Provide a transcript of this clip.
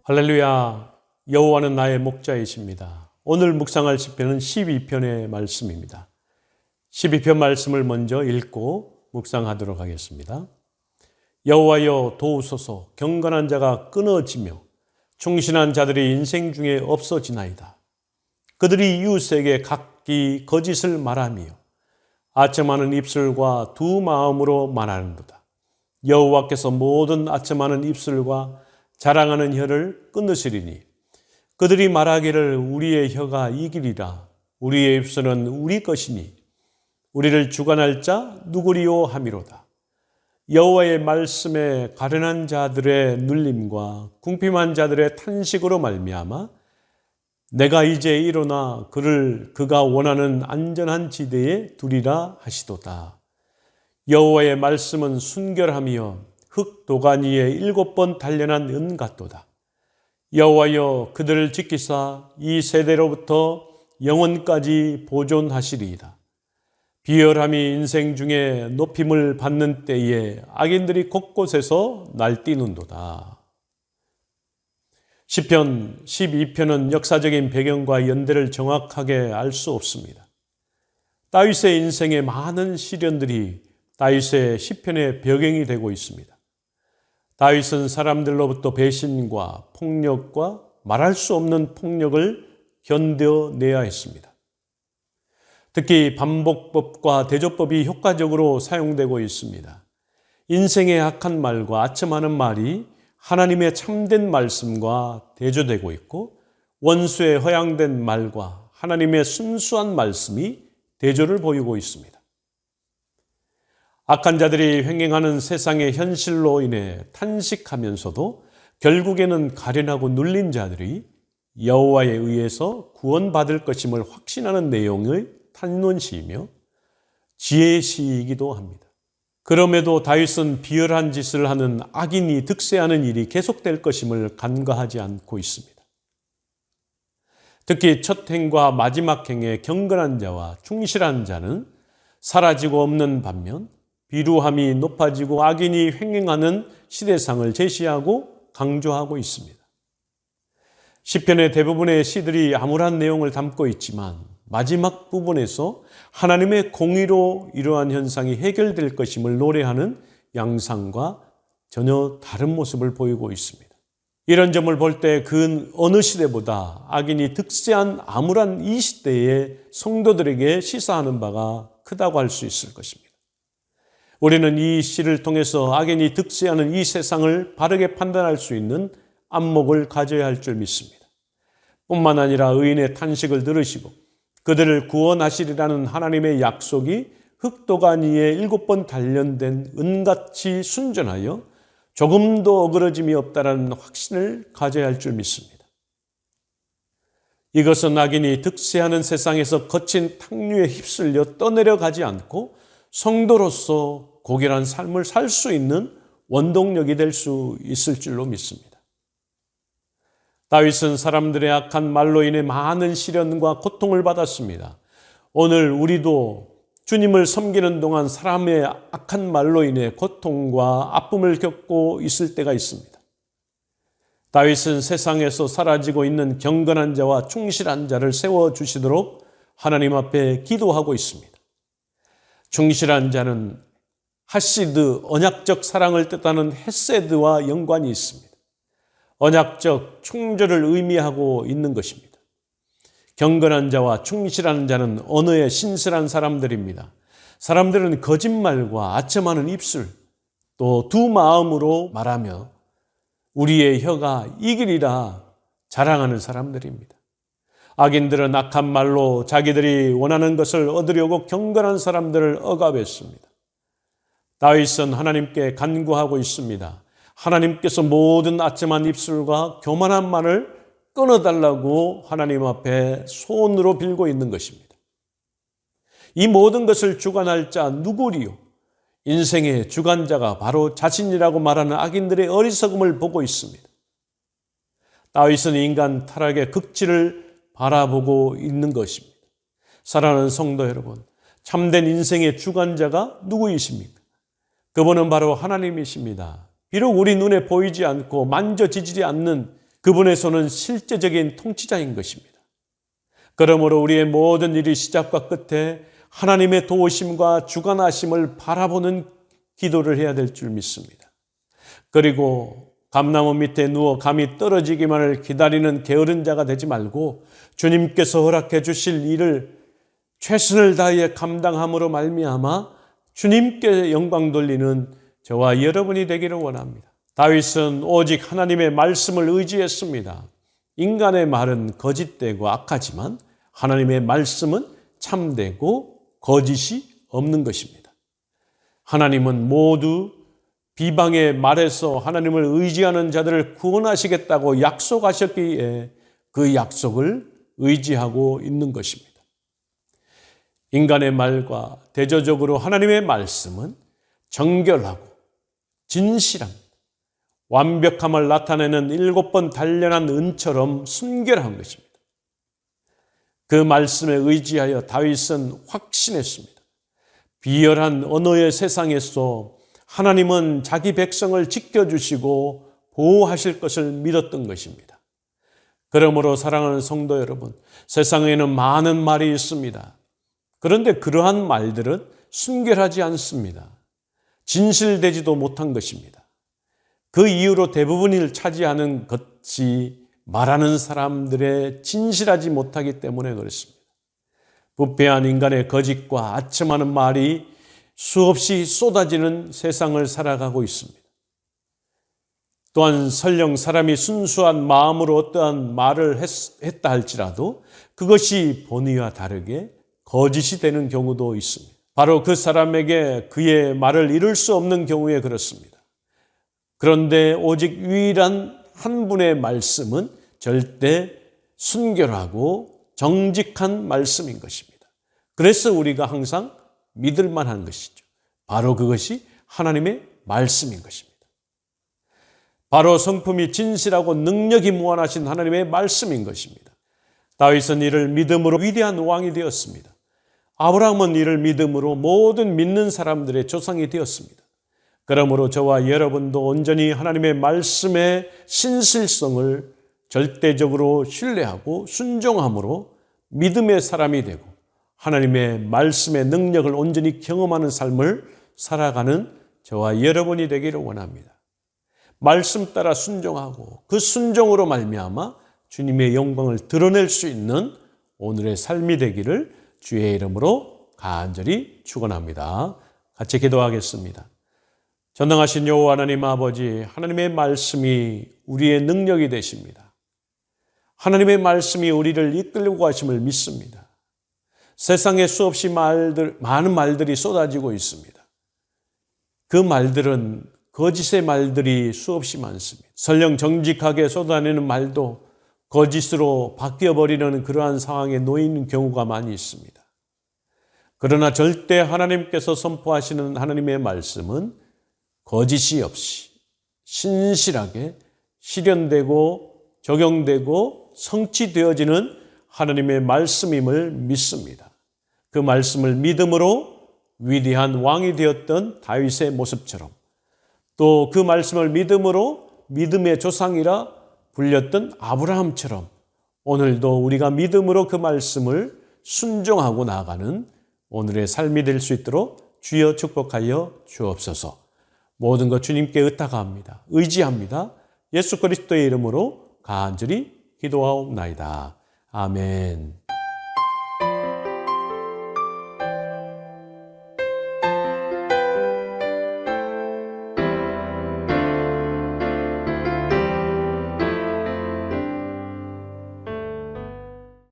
할렐루야. 여호와는 나의 목자이십니다. 오늘 묵상할 시편은 12편의 말씀입니다. 12편 말씀을 먼저 읽고 묵상하도록 하겠습니다. 여호와여 도우소서. 경건한 자가 끊어지며 충신한 자들이 인생 중에 없어지나이다. 그들이 이웃에게 각기 거짓을 말하며 아첨하는 입술과 두 마음으로 말하는도다. 여호와께서 모든 아첨하는 입술과 자랑하는 혀를 끊으시리니 그들이 말하기를 우리의 혀가 이기리라. 우리의 입술은 우리 것이니 우리를 주관할 자 누구리요 함이로다. 여호와의 말씀에 가련한 자들의 눌림과 궁핍한 자들의 탄식으로 말미암아 내가 이제 일어나 그가 원하는 안전한 지대에 두리라 하시도다. 여호와의 말씀은 순결하며 흙 도가니에 7번 단련한 은 같도다. 여호와여 그들을 지키사 이 세대로부터 영원까지 보존하시리이다. 비열함이 인생 중에 높임을 받는 때에 악인들이 곳곳에서 날뛰는도다. 시편 12편은 역사적인 배경과 연대를 정확하게 알 수 없습니다. 다윗의 인생의 많은 시련들이 다윗의 시편의 배경이 되고 있습니다. 다윗은 사람들로부터 배신과 폭력과 말할 수 없는 폭력을 견뎌내야 했습니다. 특히 반복법과 대조법이 효과적으로 사용되고 있습니다. 인생의 악한 말과 아첨하는 말이 하나님의 참된 말씀과 대조되고 있고 원수의 허양된 말과 하나님의 순수한 말씀이 대조를 보이고 있습니다. 악한 자들이 횡행하는 세상의 현실로 인해 탄식하면서도 결국에는 가련하고 눌린 자들이 여호와에 의해서 구원받을 것임을 확신하는 내용의 탄론시이며 지혜의 시이기도 합니다. 그럼에도 다윗은 비열한 짓을 하는 악인이 득세하는 일이 계속될 것임을 간과하지 않고 있습니다. 특히 첫 행과 마지막 행의 경건한 자와 충실한 자는 사라지고 없는 반면 비루함이 높아지고 악인이 횡행하는 시대상을 제시하고 강조하고 있습니다. 시편의 대부분의 시들이 암울한 내용을 담고 있지만 마지막 부분에서 하나님의 공의로 이러한 현상이 해결될 것임을 노래하는 양상과 전혀 다른 모습을 보이고 있습니다. 이런 점을 볼 때 그 어느 시대보다 악인이 득세한 암울한 이 시대에 성도들에게 시사하는 바가 크다고 할 수 있을 것입니다. 우리는 이 시를 통해서 악인이 득세하는 이 세상을 바르게 판단할 수 있는 안목을 가져야 할 줄 믿습니다. 뿐만 아니라 의인의 탄식을 들으시고 그들을 구원하시리라는 하나님의 약속이 흙도가니에 7번 단련된 은같이 순전하여 조금도 어그러짐이 없다는 확신을 가져야 할 줄 믿습니다. 이것은 악인이 득세하는 세상에서 거친 탕류에 휩쓸려 떠내려가지 않고 성도로서 고결한 삶을 살 수 있는 원동력이 될 수 있을 줄로 믿습니다. 다윗은 사람들의 악한 말로 인해 많은 시련과 고통을 받았습니다. 오늘 우리도 주님을 섬기는 동안 사람의 악한 말로 인해 고통과 아픔을 겪고 있을 때가 있습니다. 다윗은 세상에서 사라지고 있는 경건한 자와 충실한 자를 세워주시도록 하나님 앞에 기도하고 있습니다. 충실한 자는 하시드, 언약적 사랑을 뜻하는 헤세드와 연관이 있습니다. 언약적 충절을 의미하고 있는 것입니다. 경건한 자와 충실한 자는 언어에 신실한 사람들입니다. 사람들은 거짓말과 아첨하는 입술, 또 두 마음으로 말하며 우리의 혀가 이기리라 자랑하는 사람들입니다. 악인들은 악한 말로 자기들이 원하는 것을 얻으려고 경건한 사람들을 억압했습니다. 다윗은 하나님께 간구하고 있습니다. 하나님께서 모든 아첨한 입술과 교만한 말을 끊어달라고 하나님 앞에 소원으로 빌고 있는 것입니다. 이 모든 것을 주관할 자 누구리요? 인생의 주관자가 바로 자신이라고 말하는 악인들의 어리석음을 보고 있습니다. 다윗은 인간 타락의 극치를 바라보고 있는 것입니다. 사랑하는 성도 여러분, 참된 인생의 주관자가 누구이십니까? 그분은 바로 하나님이십니다. 비록 우리 눈에 보이지 않고 만져지지 않는 그분의 손은 실제적인 통치자인 것입니다. 그러므로 우리의 모든 일이 시작과 끝에 하나님의 도우심과 주관하심을 바라보는 기도를 해야 될 줄 믿습니다. 그리고 감나무 밑에 누워 감이 떨어지기만을 기다리는 게으른 자가 되지 말고 주님께서 허락해 주실 일을 최선을 다해 감당함으로 말미암아 주님께 영광 돌리는 저와 여러분이 되기를 원합니다. 다윗은 오직 하나님의 말씀을 의지했습니다. 인간의 말은 거짓되고 악하지만 하나님의 말씀은 참되고 거짓이 없는 것입니다. 하나님은 모두 비방의 말에서 하나님을 의지하는 자들을 구원하시겠다고 약속하셨기에 그 약속을 의지하고 있는 것입니다. 인간의 말과 대조적으로 하나님의 말씀은 정결하고 진실합니다. 완벽함을 나타내는 7번 단련한 은처럼 순결한 것입니다. 그 말씀에 의지하여 다윗은 확신했습니다. 비열한 언어의 세상에서 하나님은 자기 백성을 지켜주시고 보호하실 것을 믿었던 것입니다. 그러므로 사랑하는 성도 여러분, 세상에는 많은 말이 있습니다. 그런데 그러한 말들은 순결하지 않습니다. 진실되지도 못한 것입니다. 그 이유로 대부분을 차지하는 것이 말하는 사람들의 진실하지 못하기 때문에 그렇습니다. 부패한 인간의 거짓과 아첨하는 말이 수없이 쏟아지는 세상을 살아가고 있습니다. 또한 설령 사람이 순수한 마음으로 어떠한 말을 했다 할지라도 그것이 본의와 다르게 거짓이 되는 경우도 있습니다. 바로 그 사람에게 그의 말을 이룰 수 없는 경우에 그렇습니다. 그런데 오직 유일한 한 분의 말씀은 절대 순결하고 정직한 말씀인 것입니다. 그래서 우리가 항상 믿을 만한 것이죠. 바로 그것이 하나님의 말씀인 것입니다. 바로 성품이 진실하고 능력이 무한하신 하나님의 말씀인 것입니다. 다윗은 이를 믿음으로 위대한 왕이 되었습니다. 아브라함은 이를 믿음으로 모든 믿는 사람들의 조상이 되었습니다. 그러므로 저와 여러분도 온전히 하나님의 말씀의 신실성을 절대적으로 신뢰하고 순종함으로 믿음의 사람이 되고 하나님의 말씀의 능력을 온전히 경험하는 삶을 살아가는 저와 여러분이 되기를 원합니다. 말씀 따라 순종하고 그 순종으로 말미암아 주님의 영광을 드러낼 수 있는 오늘의 삶이 되기를 주의 이름으로 간절히 축원합니다. 같이 기도하겠습니다. 전능하신 여호와 하나님 아버지, 하나님의 말씀이 우리의 능력이 되십니다. 하나님의 말씀이 우리를 이끌고 가심을 믿습니다. 세상에 수없이 많은 말들이 쏟아지고 있습니다. 그 말들은 거짓의 말들이 수없이 많습니다. 설령 정직하게 쏟아내는 말도 거짓으로 바뀌어버리는 그러한 상황에 놓이는 경우가 많이 있습니다. 그러나 절대 하나님께서 선포하시는 하나님의 말씀은 거짓이 없이 신실하게 실현되고 적용되고 성취되어지는 하나님의 말씀임을 믿습니다. 그 말씀을 믿음으로 위대한 왕이 되었던 다윗의 모습처럼 또 그 말씀을 믿음으로 믿음의 조상이라 불렸던 아브라함처럼 오늘도 우리가 믿음으로 그 말씀을 순종하고 나아가는 오늘의 삶이 될 수 있도록 주여 축복하여 주옵소서. 모든 것 주님께 의탁합니다. 의지합니다. 예수 그리스도의 이름으로 간절히 기도하옵나이다. 아멘.